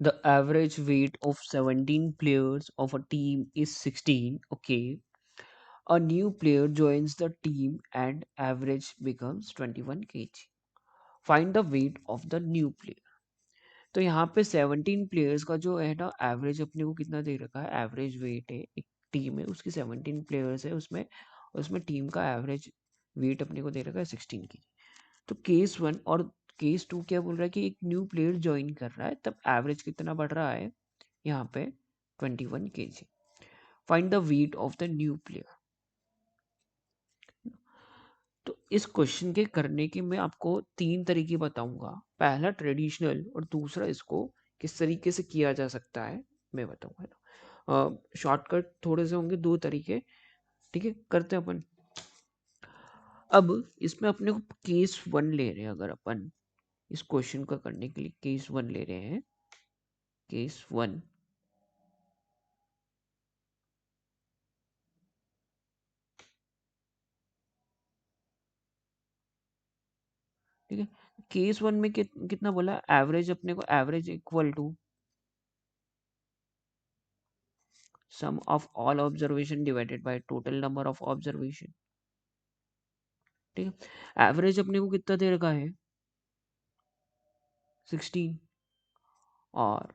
The average weight of 17 players of a team is 16. Okay. A new player joins the team and average becomes 21 kg. Find the weight of the new player. तो यहाँ पे 17 players का जो है ना average अपने को कितना दे रखा है, एवरेज वेट है, एक टीम है उसकी 17 प्लेयर्स है उसमें, उसमें टीम का एवरेज वेट अपने को दे रखा है 16 की। तो केस वन और केस टू क्या बोल रहा है कि एक न्यू प्लेयर ज्वाइन कर रहा है तब एवरेज कितना बढ़ रहा है यहाँ पे 21 kg। Find the weight of the new player. तो इस क्वेश्चन के करने के मैं आपको तीन तरीके बताऊंगा। पहला ट्रेडिशनल और दूसरा इसको किस तरीके से किया जा सकता है मैं बताऊंगा। शॉर्टकट थोड़े से होंगे, दो तरीके। ठीक है, करते हैं अपन। अब इसमें अपने को केस वन ले रहे हैं, अगर अपन इस क्वेश्चन का करने के लिए केस वन ले रहे हैं, केस वन। ठीक है, केस वन में कितना बोला, एवरेज अपने को average equal to sum of all observation divided by total number of observation. ठीक है, एवरेज अपने को कितना दे रखा है 16, और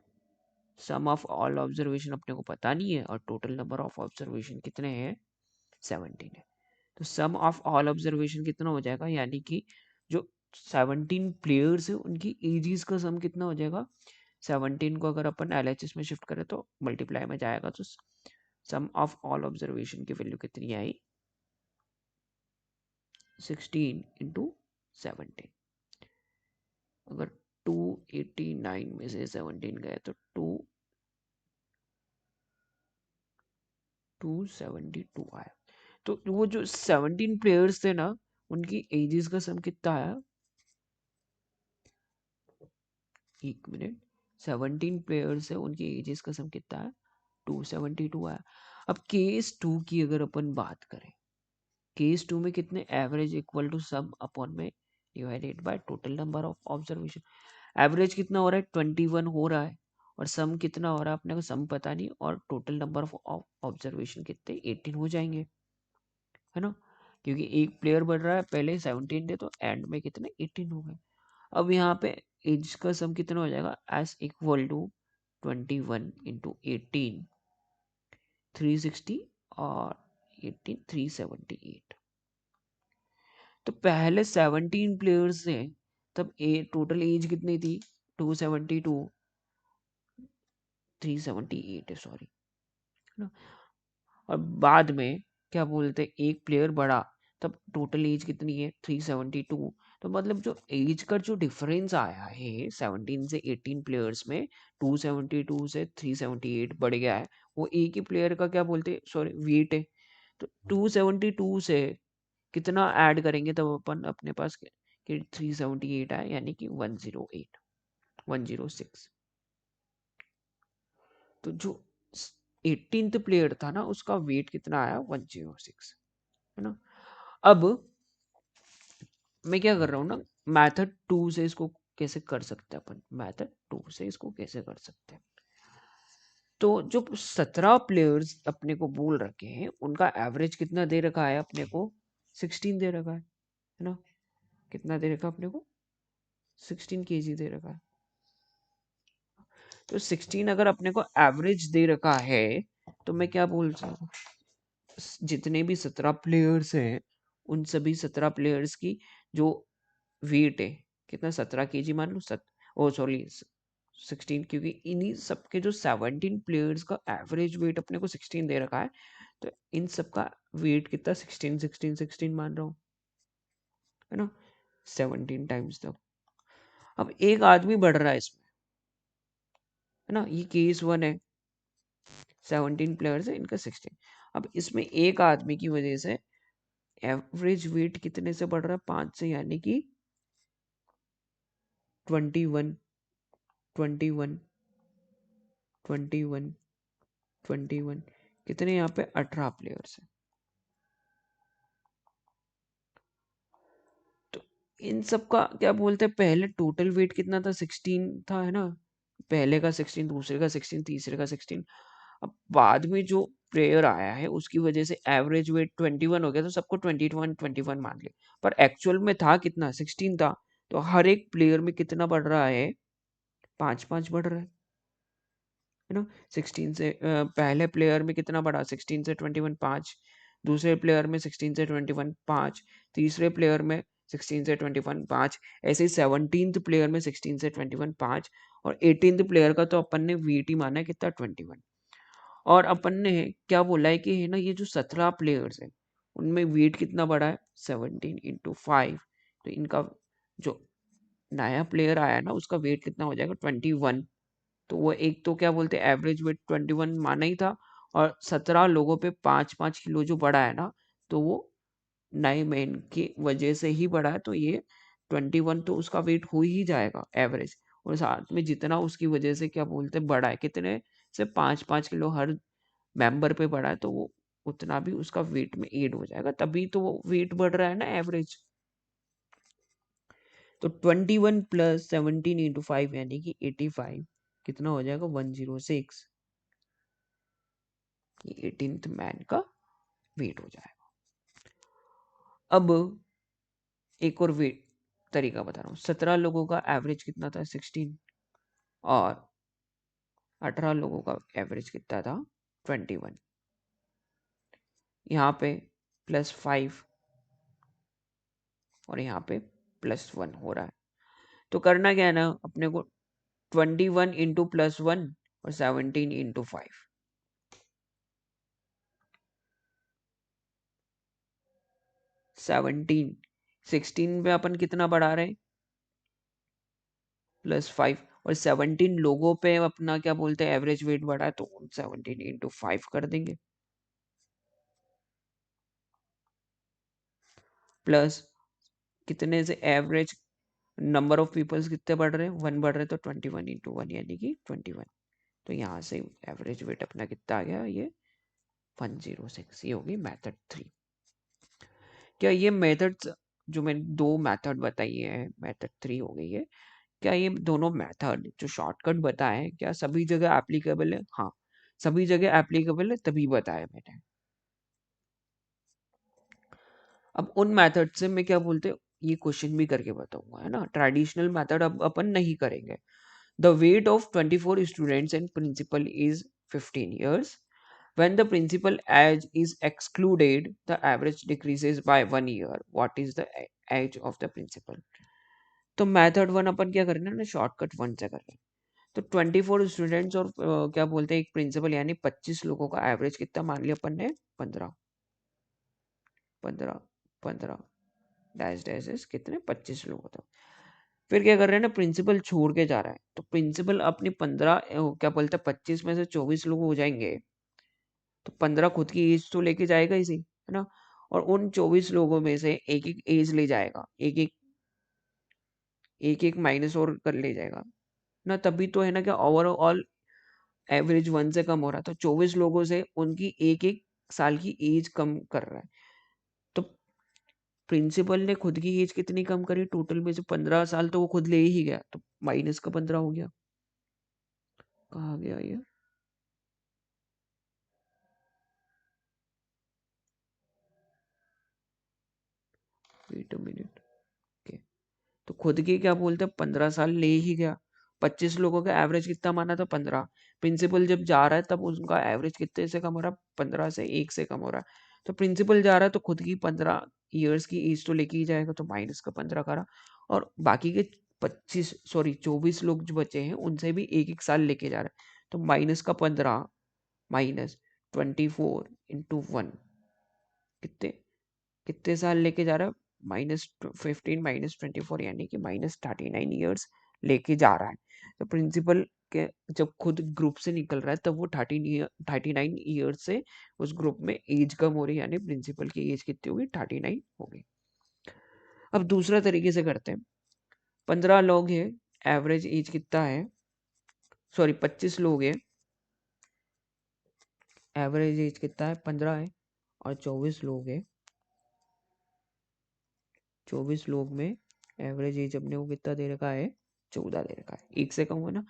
सम ऑफ ऑल ऑब्जर्वेशन अपने को पता नहीं है, और टोटल नंबर ऑफ ऑब्जर्वेशन कितने हैं 17 है। तो सम ऑफ ऑल ऑब्जर्वेशन कितना हो जाएगा, यानी कि जो 17 प्लेयर्स है उनकी एजीज का सम कितना हो जाएगा। 17 को अगर अपन एलएचएस में शिफ्ट करें तो मल्टीप्लाई में जाएगा, तो सम ऑफ ऑल ऑब्जर्वेशन की वैल्यू कितनी आई 16 इंटू 17। अगर 289 में से 17 गए तो 272 आया। तो वो जो 17 प्लेयर्स थे ना उनकी एजेस का सम कितना आया, एक मिनट, 17 प्लेयर्स है उनकी एजेस का सम कितना है 272 आया। अब केस टू की अगर अपन बात करें, केस टू में कितने, average equal to sum upon में divided by total number of observation. Average कितना हो रहा है 21 हो रहा है, और सम कितना हो रहा है अपने को सम पता नहीं, और टोटल नंबर ऑफ ऑब्जर्वेशन कितने 18 हो जाएंगे, है ना, क्योंकि एक प्लेयर बढ़ रहा है, पहले 17 थे तो एंड में कितने 18 हो गए। अब यहाँ पे एज का सम कितना हो जाएगा, एस इक्वल टू 21 इंटू 18, 360, और 18 378। तो पहले 17 प्लेयर्स थे तब टोटल एज कितनी थी 272, 378 है सॉरी, है ना। और बाद में क्या बोलते हैं एक प्लेयर बढ़ा तब टोटल एज कितनी है 372। तो मतलब जो एज का जो डिफरेंस आया है 17 से 18 प्लेयर्स में, 272 से 378 बढ़ गया है, वो एक ही प्लेयर का क्या बोलते हैं सॉरी वेट है। तो 272 से कितना ऐड करेंगे तब अपन अपने पास कि 378 आए, यानी कि 108, 106। तो जो 18th प्लेयर था ना उसका वेट कितना आया 106, है ना। अब मैं क्या कर रहा हूँ ना, मैथड टू से इसको कैसे कर सकते हैं अपन, मैथड टू से इसको कैसे कर सकते हैं। तो जो 17 प्लेयर्स अपने को बोल रखे हैं उनका एवरेज कितना दे रखा है अपने को 16 दे रखा है ना। कितना दे रखा अपने को 16 केजी दे रखा है। तो 16 अगर अपने को एवरेज दे रखा है तो मैं क्या बोल सकता हूँ, जितने भी 17 प्लेयर्स हैं उन सभी 17 प्लेयर्स की जो वेट है कितना 17 kg मान लो, ओ सॉरी 16, क्योंकि इन्हीं सबके जो 17 प्लेयर्स का एवरेज वेट अपने को 16 दे रखा है, तो इन सबका वेट कितना 16 16 16 मान रहा हूँ, है ना, 17 टाइम्स तक। अब एक आदमी बढ़ रहा है इसमें, है ना, ये केस वन है, 17 प्लेयर्स है इनका 16। अब इसमें एक आदमी की वजह से एवरेज वेट कितने से बढ़ रहा है 5 से, यानी कि 21, 21, 21, 21, कितने यहाँ पे 18 प्लेयर्स है। तो इन सब का क्या बोलते हैं, पहले टोटल वेट कितना था 16 था, है ना, पहले का 16, दूसरे का 16, तीसरे का 16। अब बाद में जो प्लेयर आया है उसकी वजह से एवरेज वेट 21 हो गया, तो सबको 21 मान लिया, पर एक्चुअल में था कितना, 16 था। तो हर एक प्लेयर में कितना बढ़ रहा है, 5-5 बढ़ रहा है ना। 16 से पहले प्लेयर में कितना बढ़ा, 16 से 21 5, दूसरे प्लेयर में 16 से 21 5, तीसरे प्लेयर में 16 से 21 5, ऐसे ही 17th प्लेयर में 16 से 21 5, और 18th प्लेयर का तो अपन ने वीटी माना है कितना, 21। और अपन ने क्या बोला है कि है ना, ये जो 17 प्लेयर्स है उनमें वेट कितना बढ़ा है, 17 × 5। तो इनका जो नया प्लेयर आया है ना उसका वेट कितना हो जाएगा, 21। तो वो एक तो क्या बोलते हैं एवरेज वेट 21 माना ही था, और 17 लोगों पे 5-5 किलो जो बढ़ा है ना, तो वो नए मैन की वजह से ही बढ़ा है। तो ये 21 तो उसका वेट हो ही जाएगा एवरेज, और साथ में जितना उसकी वजह से क्या बोलते हैं बढ़ा है, कितने से 5-5 किलो हर मेंबर पे बढ़ा है, तो वो उतना भी उसका वेट में ऐड हो जाएगा, तभी तो वो वेट बढ़ रहा है ना एवरेज। तो 21 + 17 × 5 यानी कि 85 कितना हो जाएगा, 106। ये 18th मैन का वेट हो जाएगा। अब एक और वेट तरीका बता रहा हूँ। 17 लोगों का एवरेज कितना था, 16, और 18 लोगों का एवरेज कितना था, 21। यहाँ पे +5 और यहाँ पे +1 हो रहा है। तो करना क्या है ना अपने को, 21 × +1 और 17 × 5। 17, 16 पे अपन कितना बढ़ा रहे हैं, +5, और 17 लोगों पे अपना क्या बोलते हैं एवरेज वेट बढ़ा है, तो 17 × 5 कर देंगे, प्लस कितने से एवरेज नंबर ऑफ पीपल्स कितने बढ़ रहे हैं, 1 बढ़ रहे हैं, तो 21 × 1 यानी कि 21। तो यहाँ से एवरेज वेट अपना कितना आ गया, ये 106। ये होगी मेथड 3। क्या ये मेथड्स जो मैंने दो मेथड बताई है, मेथड 3 हो गई है, क्या ये दोनों मेथड जो शॉर्टकट बताए हैं क्या सभी जगह एप्लीकेबल है, हाँ सभी जगह एप्लीकेबल है, तभी बताया मैंने। अब उन मेथड से मैं क्या बोलते ये क्वेश्चन भी करके बताऊंगा, है ना। ट्रेडिशनल मेथड अब अपन नहीं करेंगे। The weight of 24 students and principal is 15 years. When the principal age is excluded, the average decreases by 1 year. What is the age of the principal? तो मेथड 1 अपन क्या करेंगे ना, शॉर्टकट 1 से करेंगे। तो 24 स्टूडेंट्स और क्या बोलते हैं एक प्रिंसिपल, यानी 25 लोगों का एवरेज कितना मान लिया अपन ने, 15, 15, 15 डैश डैश कितने, 25 लोग होता। फिर क्या कर रहे हैं ना, प्रिंसिपल छोड़ के जा रहा है, तो प्रिंसिपल अपनी 15 क्या बोलते हैं 25 में से 24 लोग हो जाएंगे, तो 15 खुद की एज तो लेके जाएगा इसी, है ना। और उन 24 लोगों में से एक एक एज ले जाएगा, एक एक माइनस और कर ले जाएगा ना, तभी तो है ना क्या ओवरऑल एवरेज 1 से कम हो रहा है। तो 24 लोगों से उनकी एक एक साल की एज कम कर रहा है। तो प्रिंसिपल ने खुद की एज कितनी कम करी, टोटल में से 15 साल तो वो खुद ले ही गया, तो माइनस का 15 हो गया। कहाँ गया ये, वेट अ मिनट, ओके। तो खुद की क्या बोलते हैं 15 साल ले ही गया। 25 लोगों का एवरेज कितना माना था, 15। प्रिंसिपल जब जा रहा है तब उनका एवरेज कितने से कम हो रहा है, 15 से 1 से कम हो रहा है। तो प्रिंसिपल जा रहा है तो खुद की 15 ईयर्स की एज तो लेके ही जाएगा, तो माइनस का 15 करा। और बाकी के 24 लोग जो बचे हैं उनसे भी एक एक साल लेके जा रहा है, तो माइनस का 15 माइनस 24 × 1 कितने, कितने साल लेके जा रहा है, -15 -24 यानी कि -39 ईयर्स लेके जा रहा है। तो प्रिंसिपल के जब खुद ग्रुप से निकल रहा है तब वो 39 ईयर्स से उस ग्रुप में एज कम हो रही है, यानी प्रिंसिपल की एज कितनी होगी, 39 होगी। अब दूसरा तरीके से करते हैं। 15 लोग हैं, एवरेज एज कितना है, सॉरी 25 लोग हैं, एवरेज एज कितना है, 15 है। और 24 लोग हैं, 24 लोग में एवरेज एज अपने को कितना दे रखा है, 14 दे रखा है, एक से कम है ना।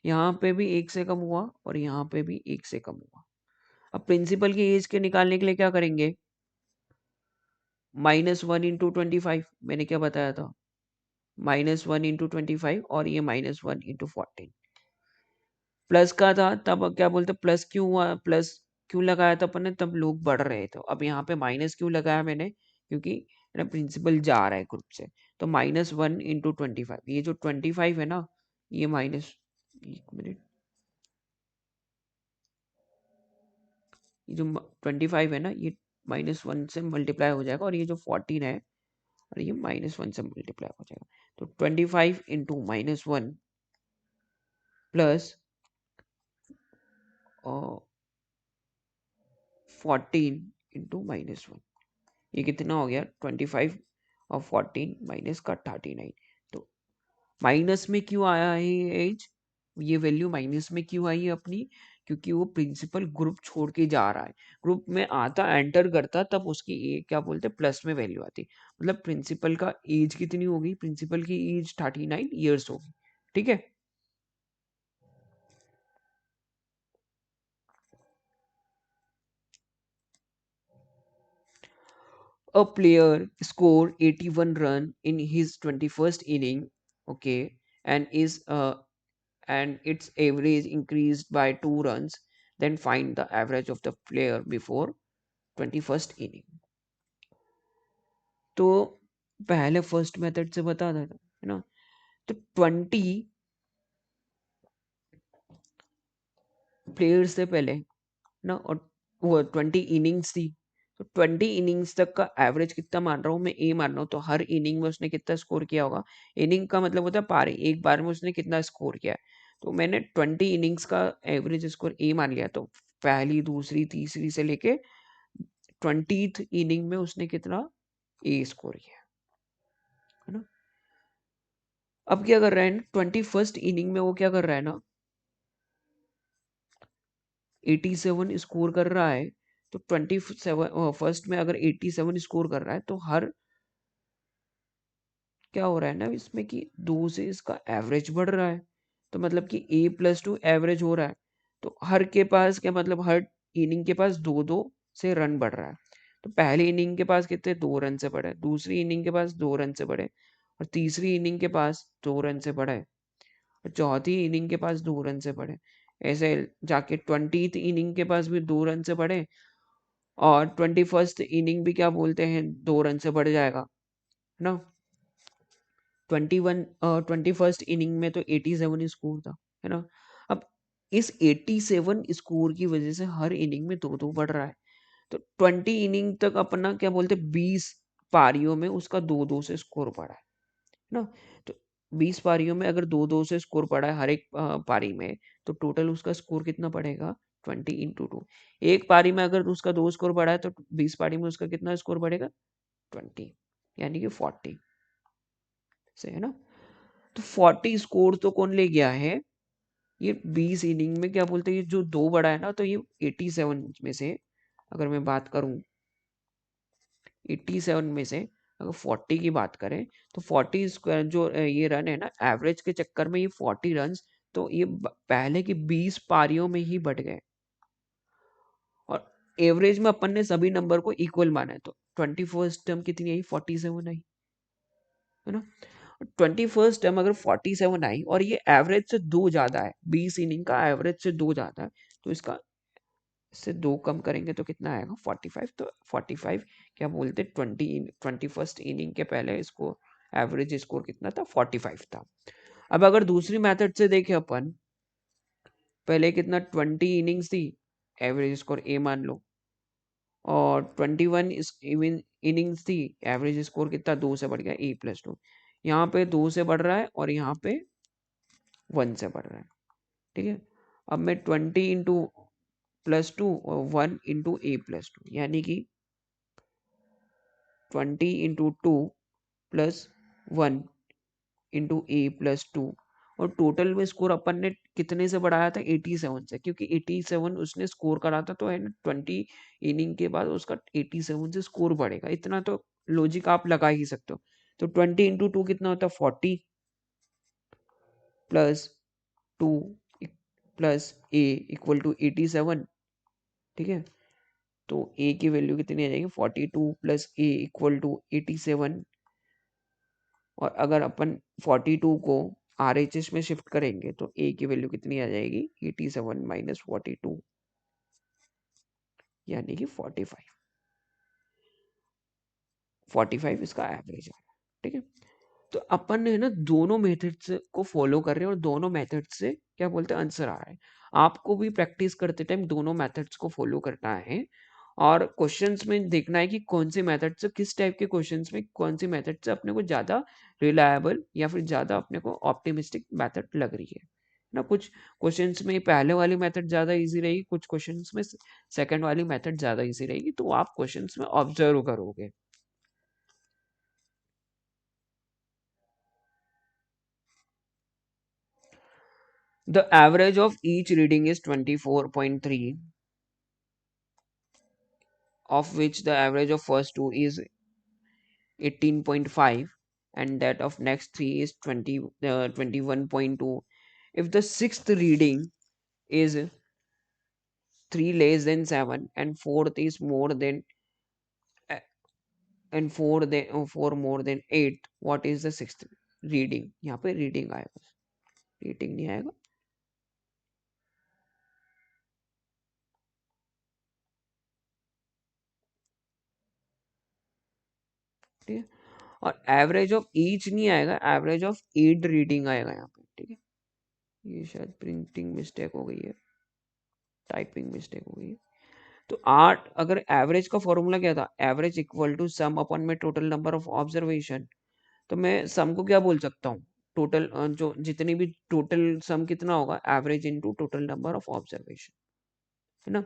यहाँ पे भी 1 से कम हुआ और यहाँ पे भी 1 से कम हुआ। अब प्रिंसिपल की एज के निकालने के लिए क्या करेंगे? -1 इंटू 25, मैंने क्या बताया था? -1 इंटू 25 और ये -1 इंटू 14। प्लस का था तब क्या बोलते, प्लस क्यों हुआ? प्लस क्यों लगाया था अपन ने? तब लोग बढ़ रहे थे। अब यहाँ पे माइनस क्यों लगाया मैंने? क्योंकि ना प्रिंसिपल जा रहा है ग्रुप से। तो -1 इंटू 25, ये जो 25 है ना, ये माइनस, एक मिनट, ये जो 25 है ना, ये -1 से मल्टीप्लाई हो जाएगा और ये जो 14 है और ये -1 से मल्टीप्लाई हो जाएगा। तो 25 इंटू -1 प्लस 14 इंटू -1, ये कितना हो गया? 25 और 14 माइनस का 39। तो माइनस में क्यों आया है ये एज? ये वैल्यू माइनस में क्यों आई है अपनी? क्योंकि वो प्रिंसिपल ग्रुप छोड़ के जा रहा है। ग्रुप में आता, एंटर करता, तब उसकी क्या बोलते, प्लस में वैल्यू आती। मतलब प्रिंसिपल का एज कितनी होगी? प्रिंसिपल की एज 39 ईयर्स होगी। ठीक है। A player scored 81 run in his 21st inning, okay, and its average increased by 2 runs, then find the average of the player before 21st inning. तो पहले फर्स्ट मेथड से बता देना है ना। तो 20 प्लेयर्स से पहले ना, और वो 20 इनिंग्स थी। तो 20 इनिंग्स तक का एवरेज कितना मान रहा हूँ मैं? ए मान रहा हूँ। तो हर इनिंग में उसने कितना स्कोर किया होगा? इनिंग का मतलब होता है पारी, एक बार में उसने कितना स्कोर किया है। तो मैंने 20 इनिंग्स का एवरेज स्कोर ए मान लिया। तो पहली, दूसरी, तीसरी से लेके 20th इनिंग में उसने कितना ए स्कोर किया है ना। अब क्या कर रहा है? 21st इनिंग में वो क्या कर रहा है ना, 87 स्कोर कर रहा है। तो 27 फर्स्ट में अगर 87 स्कोर कर रहा है, तो हर क्या हो रहा है ना इसमें कि 2 से इसका एवरेज बढ़ रहा है। तो मतलब कि A+2 एवरेज हो रहा है। तो हर के पास क्या मतलब, हर इनिंग के पास 2-2 से रन बढ़ रहा है। तो पहली इनिंग के पास कितने? 2 रन से बढ़े। दूसरी इनिंग के पास 2 रन से बढ़े। और तीसरी इनिंग के पास 2 रन से बढ़े। और चौथी इनिंग के पास 2 रन से बढ़े। ऐसे जाके 20th इनिंग के पास भी 2 रन से बढ़े। और 21st इनिंग भी क्या बोलते हैं, 2 रन से बढ़ जाएगा, है ना। 21st इनिंग में तो 87 स्कोर था, है ना। अब इस 87 स्कोर की वजह से हर इनिंग में 2-2 बढ़ रहा है। तो 20 इनिंग तक अपना क्या बोलते, 20 पारियों में उसका 2-2 से स्कोर बढ़ा है ना। तो 20 पारियों में अगर 2-2 से स्कोर पड़ा है हर एक पारी में, तो टोटल उसका स्कोर कितना पड़ेगा? 20 × 2। एक पारी में अगर उसका 2 स्कोर बढ़ा है, तो 20 पारी में उसका कितना स्कोर बढ़ेगा? 20, यानी कि 40 से, है ना। तो 40 स्कोर तो कौन ले गया है? ये 20 इनिंग में क्या बोलते हैं, ये जो 2 बढ़ा है ना, तो ये 87 में से अगर मैं बात करूं, 87 में से अगर 40 की बात करें, तो 40 स्क्वायर जो ये रन है ना, एवरेज के चक्कर में ये 40 रन, तो ये पहले की 20 पारियों में ही बढ़ गए। और एवरेज में अपन ने सभी नंबर को इक्वल माना है। तो 21st टर्म कितनी आई? 47 आई, है ना। 21st टर्म अगर 47 आई और ये एवरेज से 2 ज्यादा है, 20 इनिंग का एवरेज से 2 ज्यादा है, तो इसका इससे 2 कम करेंगे तो कितना आएगा? 45। तो 45 क्या बोलते, 21st इनिंग के पहले इसको एवरेज स्कोर कितना था? 45 था। अब अगर दूसरी मेथड से देखें अपन, पहले कितना, 20 इनिंग्स थी, एवरेज स्कोर ए मान लो, और 21 इनिंग्स थी, एवरेज स्कोर कितना? 2 से बढ़ गया, A+2। यहाँ पे 2 से बढ़ रहा है और यहाँ पे 1 से बढ़ रहा है। ठीक है। अब मैं 20 × +2 और 1 × A+2, यानी कि 20 × 2 + 1 × A+2, और टोटल में स्कोर अपन ने कितने से बढ़ाया था? 87 से, क्योंकि 87 उसने स्कोर करा था। तो है ना, 20 इनिंग के बाद उसका 87 से स्कोर बढ़ेगा। इतना तो लॉजिक आप लगा ही सकते हो। तो 20 × 2 कितना होता है? 40 + 2 प्लस ए इक्वल टू 87, ठीक है। तो ए की वैल्यू कितनी आ जाएगी 42 प्लस ए इक्वल टू 87। और अगर अपन 42 को RHS में शिफ्ट करेंगे तो ए की वैल्यू कितनी आ जाएगी 87 माइनस 42, यानी कि 45 इसका एवरेज आ रहा है, ठीक है। तो अपन है ना दोनों मेथड्स को फॉलो कर रहे हैं और दोनों मेथड्स से क्या बोलते हैं आंसर आ रहा है। आपको भी प्रैक्टिस करते टाइम दोनों मेथड्स को फॉलो करना है और क्वेश्चंस में देखना है कि कौन से मेथड से, किस टाइप के क्वेश्चंस में कौन सी मेथड से अपने को ज़्यादा रिलायबल या फिर ज़्यादा अपने को ऑप्टिमिस्टिक मेथड लग रही है ना। कुछ क्वेश्चंस में पहले वाली मेथड ज़्यादा इजी रहेगी, कुछ क्वेश्चंस में सेकंड वाली मेथड ज़्यादा इजी रहेगी, तो आप क्वेश्चंस में ऑब्जर्व करोगे। The average of each reading is 24.3, of which the average of first two is 18.5 and that of next three is 21.2. If the sixth reading is 3 less than 7 and fourth is more than uh, and 4 more than 8, what is the sixth reading? यहाँ पे reading आएगा, reading नहीं आएगा। ठीक है, और average of each नहीं आएगा, एवरेज ऑफ 8 रीडिंग आएगा यहाँ पे, ठीक है। ये शायद प्रिंटिंग मिस्टेक हो गई है, टाइपिंग मिस्टेक हो गई है। तो 8, अगर एवरेज का फॉर्मूला क्या था, average equal to sum upon में टोटल नंबर ऑफ ऑब्जर्वेशन। तो मैं सम को क्या बोल सकता हूँ, टोटल जो जितनी भी टोटल सम कितना होगा, average into total number of observation, है ना।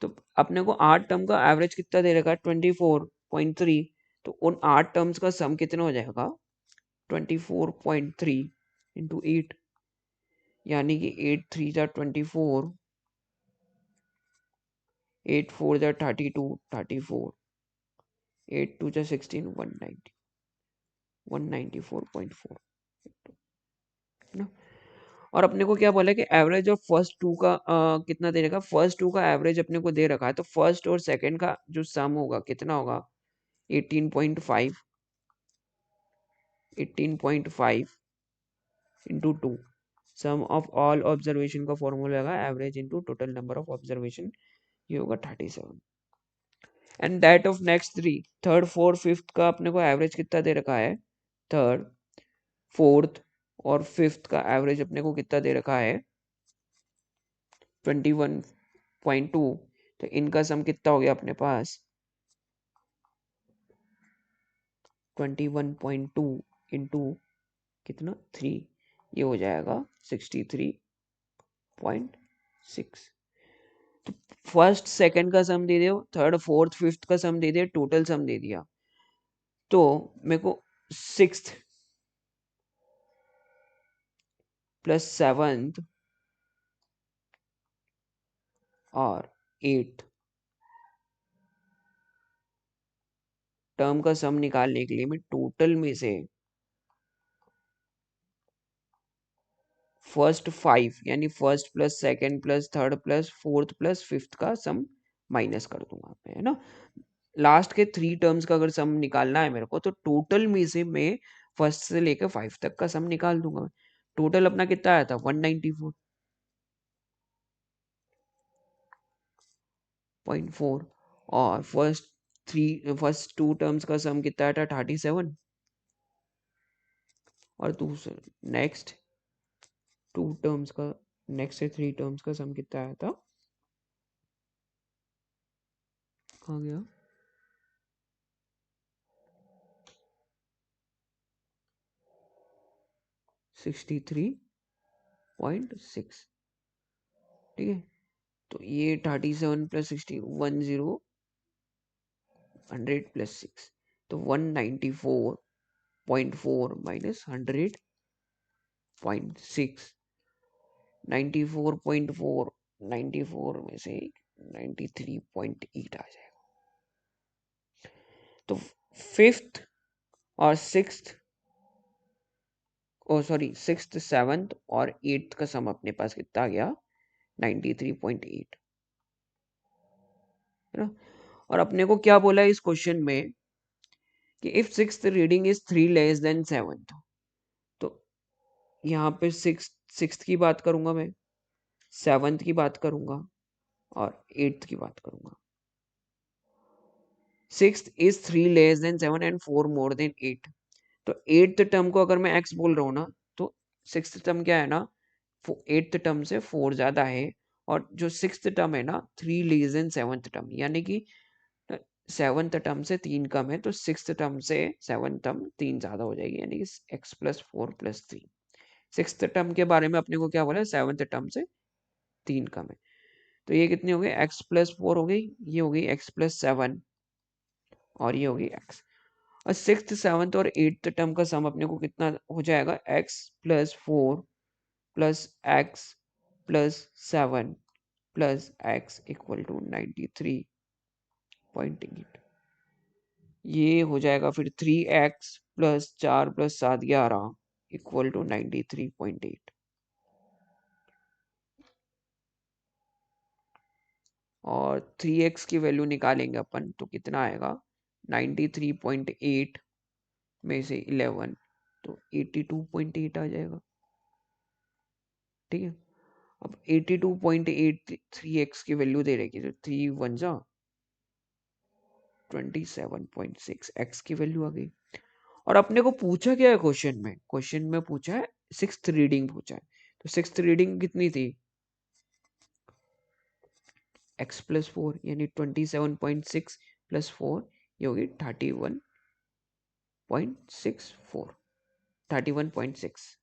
तो अपने को 8 टर्म का एवरेज कितना दे रखा है 24.3, तो उन 8 टर्म्स का सम कितना हो जाएगा 24.3 इंटू 8, यानी कि 8 3 जा 24, 8 4 जा 32, 34, 8 2 जा 16, 190, 194.4, है ना। और अपने को क्या बोला है कि एवरेज ऑफ फर्स्ट टू का कितना दे रखा है, फर्स्ट टू का एवरेज अपने को दे रखा है, तो फर्स्ट और सेकंड का जो सम होगा कितना होगा 18.5, 18.5 into 2, sum of all observation का फॉर्मूला होगा average into total number of observation, ये होगा 37। And that of next three, third fourth fifth का अपने को एवरेज कितना दे रखा है, थर्ड फोर्थ और फिफ्थ का एवरेज अपने को कितना दे रखा है 21.2। तो इनका सम कितना हो गया अपने पास 21.2 इंटू कितना 3, ये हो जाएगा 63.6। तो फर्स्ट सेकंड का सम दे दिया, थर्ड फोर्थ फिफ्थ का सम दे दिया, टोटल सम दे दिया। तो मेरे को सिक्स्थ प्लस सेवंथ और एट्थ टर्म का सम निकालने के लिए मैं टोटल में से फर्स्ट 5 यानी first plus second plus third plus fourth plus fifth का सम माइनस कर दूंगा मैं, है ना। लास्ट के 3 टर्म्स का अगर सम निकालना है मेरे को, तो टोटल में से मैं फर्स्ट से लेकर 5 तक का सम निकाल दूंगा। टोटल अपना कितना आया था 194.4, और फर्स्ट 2 टर्म्स का सम कितना आया था 37, और दूसरे नेक्स्ट 2 टर्म्स का, नेक्स्ट से 3 टर्म्स का सम कितना आया था, कहाँ गया 63.6, ठीक है। तो ये 37 प्लस 60 100 प्लस 6, तो 194.4 माइनस 100.6, 94.4, 94 में से 93.8 आ जाएगा। तो फिफ्थ और सिक्स्थ, ओ सॉरी सिक्स्थ सेवन्थ और एट्थ का सम अपने पास कितना आ गया 93.8, है ना। और अपने को क्या बोला है इस क्वेश्चन में कि if sixth reading is 3 less than seventh, तो यहाँ पे सिक्स्थ की बात करूंगा मैं, सेवन्थ की बात करूंगा और एट्थ की बात करूंगा। Sixth is 3 less than 7 and 4 more than 8। तो एट्थ टर्म को अगर मैं x बोल रहा हूँ ना, तो सिक्स्थ टर्म क्या है ना, एट्थ टर्म से 4 ज्यादा है। और जो सिक्स्थ टर्म है ना, 3 लेस देन सेवन्थ टर्म, यानी कि सेवन्थ टर्म से 3 कम है, तो सिक्स्थ टर्म से सेवन्थ टर्म 3 ज्यादा हो जाएगी, यानी कि x+4+3। सिक्स्थ टर्म के बारे में अपने को क्या बोला है, सेवन्थ टर्म से 3 कम है। तो ये कितनी हो गई, x+4 हो गई, ये हो गई x+7 और ये हो गई x। और सिक्स्थ सेवन्थ और एट्थ टर्म का सम अपने को कितना हो जाएगा, x+4 plus x+7 plus x equal to 93.8। ये हो जाएगा फिर 3x plus 4 plus 7 11 equal to 93.8। और 3x की वैल्यू निकालेंगे अपन तो कितना आएगा, 93.8 में से 11 तो 82.8 आ जाएगा। ठीक है, अब 82.8 3x की वैल्यू दे रही है, तो 3 1 जा 27.6 x की वैल्यू आ गई। और अपने को पूछा क्या है क्वेश्चन में, क्वेश्चन में पूछा है सिक्स्थ रीडिंग पूछा है। तो सिक्स्थ रीडिंग कितनी थी, x+4 यानी 27.6 प्लस 4, ये होगी 31.64, 31.6।